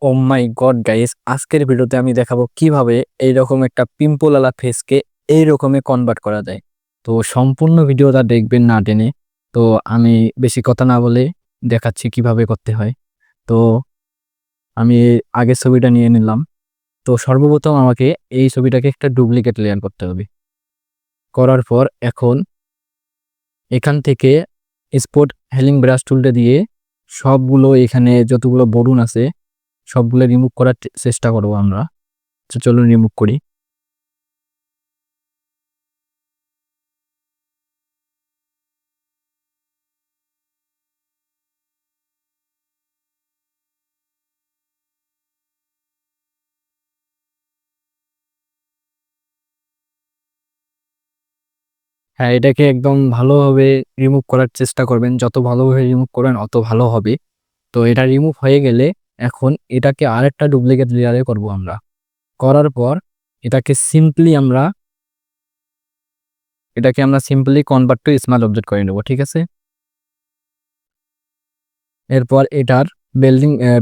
ও মাই god guys, আজকের ভিডিওতে আমি দেখাবো কিভাবে এইরকম একটা পিম্পল আলা ফেসকে এইরকমে কনভার্ট করা যায়। তো সম্পূর্ণ ভিডিওটা দেখবেন না টেনে। তো আমি বেশি কথা না বলে দেখাচ্ছি কিভাবে করতে হয়। তো আমি আগের ছবিটা নিয়ে নিলাম। তো সর্বপ্রথম আমাকে এই ছবিটাকে একটা ডুপ্লিকেট লেয়ার করতে হবে। করার পর এখন এখান থেকে স্পট হেলিং ব্রাশ টুলটা দিয়ে সবগুলো এখানে যতগুলো বরুণ আছে সবগুলো রিমুভ করার চেষ্টা করবো আমরা। তো চলুন রিমুভ করি। হ্যাঁ, এটাকে একদম ভালোভাবে রিমুভ করার চেষ্টা করবেন, যত ভালোভাবে রিমুভ করবেন অত ভালো হবে। তো এটা রিমুভ হয়ে গেলে এখন এটাকে আরেকটা ডুপ্লিকেট লেয়ারে করব আমরা। করার পর এটাকে সিম্পলি আমরা simply convert to smart object করে নেব, ঠিক আছে। এরপর এটার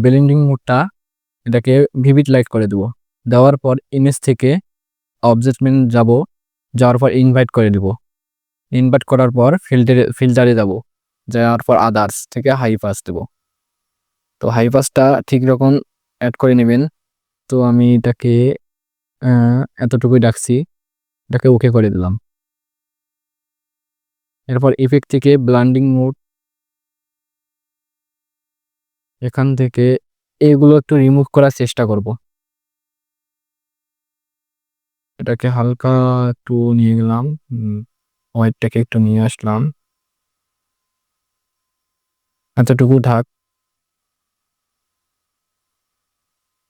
বেলিন্ডিং মোডটা এটাকে ভিভিড লাইট করে দেবো। দেওয়ার পর ইমেজ থেকে অবজেক্ট মেনু যাব, যাওয়ার পর ইনভাইট করে দিব। ইনভাইট করার পর ফিল্টারে যাব, যাওয়ার পর আদার্স থেকে হাই পাস দেবো। তো হাই পাসটা ঠিক রকম অ্যাড করে নেবেন। তো আমি এটাকে এতটুকুই রাখছি, এটাকে ওকে করে দিলাম। এরপর ইফেক্ট থেকে ব্লান্ডিং মোড, এখান থেকে এগুলো একটু রিমুভ করার চেষ্টা করব। এটাকে হালকা একটু নিয়ে গেলাম, হোয়াইটটাকে একটু নিয়ে আসলাম, এতটুকু থাক,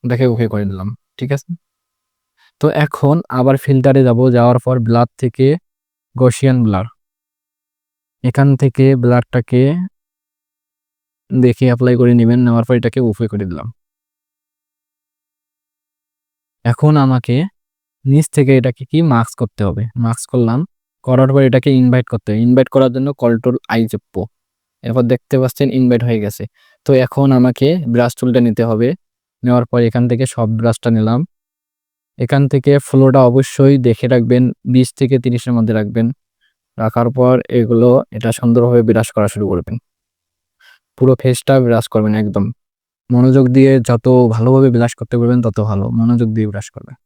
এটাকে ওকে করে দিলাম, ঠিক আছে। তো এখন আবার ফিল্টারে যাব, যাওয়ার পর ব্লার থেকে গসিয়ান ব্লার, এখান থেকে ব্লারটাকে দেখে অ্যাপ্লাই করে নেবেন। নেওয়ার পর এটাকে ওকে করে দিলাম। এখন আমাকে নিচ থেকে এটাকে কি মাস্ক করতে হবে, মাস্ক করলাম। করার পর এটাকে ইনভাইট করতে হবে। ইনভাইট করার জন্য কন্ট্রোল আই চেপবো। এরপর দেখতে পাচ্ছেন ইনভাইট হয়ে গেছে। তো এখন আমাকে ব্রাশ টুলটা নিতে হবে। নেওয়ার পর এখান থেকে সব ব্রাশটা নিলাম। এখান থেকে ফ্লোটা অবশ্যই দেখে রাখবেন, 20 থেকে 30-এর মধ্যে রাখবেন। রাখার পর এটা সুন্দরভাবে ব্রাশ করা শুরু করবেন। পুরো ফেসটা ব্রাশ করবেন একদম মনোযোগ দিয়ে। যত ভালোভাবে ব্রাশ করতে পারবেন তত ভালো, মনোযোগ দিয়ে ব্রাশ করবেন।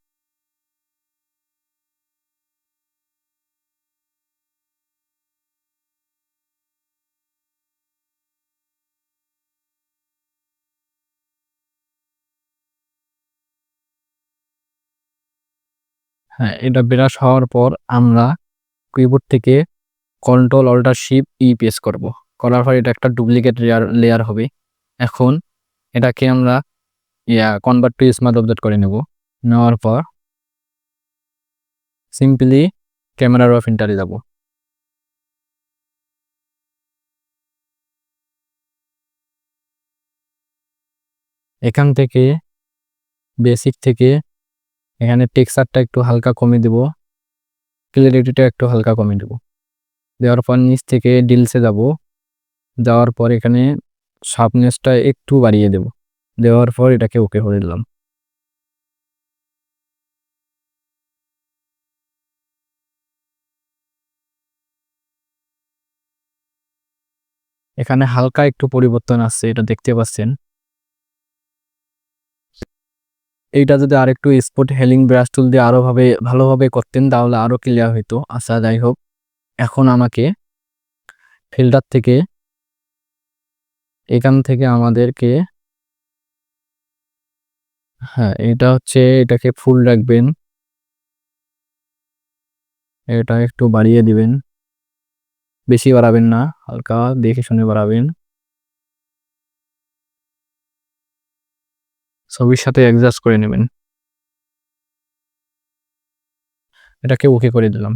হ্যাঁ, এটা ব্রাশ হওয়ার পর আমরা কিবোর্ড থেকে control alter shift E press করব। করার পর এটা একটা ডুপ্লিকেট লেয়ার হবে। এখন এটাকে আমরা কনভার্ট টু স্মার্ট অবজেক্ট করে নেব। নেওয়ার পর সিম্পলি ক্যামেরা র ফিল্টারে যাব। এখান থেকে বেসিক থেকে এখানে টেক্সচারটা একটু হালকা কমিয়ে দেব, ক্লিয়ারিটিটা একটু হালকা কমিয়ে দেব। দেওয়ার পর নিচ থেকে ডিলসে যাব, যাওয়ার পর এখানে শার্পনেসটা একটু বাড়িয়ে দেব। দেওয়ার পর এটাকে ওকে করে দিলাম। এখানে হালকা একটু পরিবর্তন আসছে, এটা দেখতে পাচ্ছেন। এইটা যদি আরেকটু স্পট হেলিং ব্রাশ টুল দিয়ে ভালোভাবে করতেন তাহলে আরো ক্লিয়ার হইতো। আচ্ছা, যাই হোক, এখন আমাকে ফিল্টার থেকে এখান থেকে আমাদেরকে এটা হচ্ছে এটাকে ফুল রাখবেন, এটা একটু বাড়িয়ে দিবেন, বেশি বাড়াবেন না, হালকা দেখে শুনে বাড়াবেন। ছবির সাথে অ্যাডজাস্ট করে নেবেন। এটাকে ওকে করে দিলাম।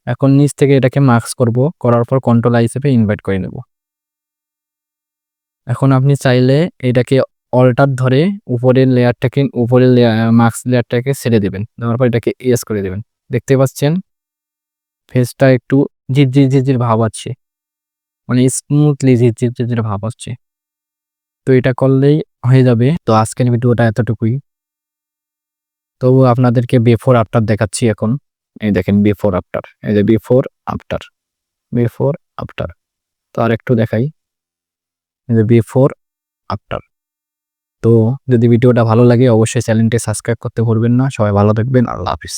এখন নিচ থেকে এটাকে মার্কস করব, করার পর কন্ট্রোল আই চেপে ইনভাইট করে নেব। এখন আপনি চাইলে এটাকে অল্টার ধরে উপরের মার্কস লেয়ারটাকে ছেড়ে দেবেন। দেওয়ার পর এটাকে ইয়েস করে দেবেন। দেখতে পাচ্ছেন ফেসটা একটু ঝিরঝির ভাব আছে, মানে স্মুথলি ঝিরঝির ভাব আসছে। তো এটা করলেই হয়ে যাবে। তো আজকের ভিডিওটা এতটুকুই। তবু আপনাদেরকে বিফোর আফটার দেখাচ্ছি এখন। এই দেখেন বিফোর আফটার, এই যে বিফোর আফটার, বিফোর আফটার। তো আরেকটু দেখাই, এই যে বিফোর আফটার। তো যদি ভিডিওটা ভালো লাগে অবশ্যই চ্যানেলটি সাবস্ক্রাইব করতে ভুলবেন না। সবাই ভালো থাকবেন। আল্লাহ হাফিজ।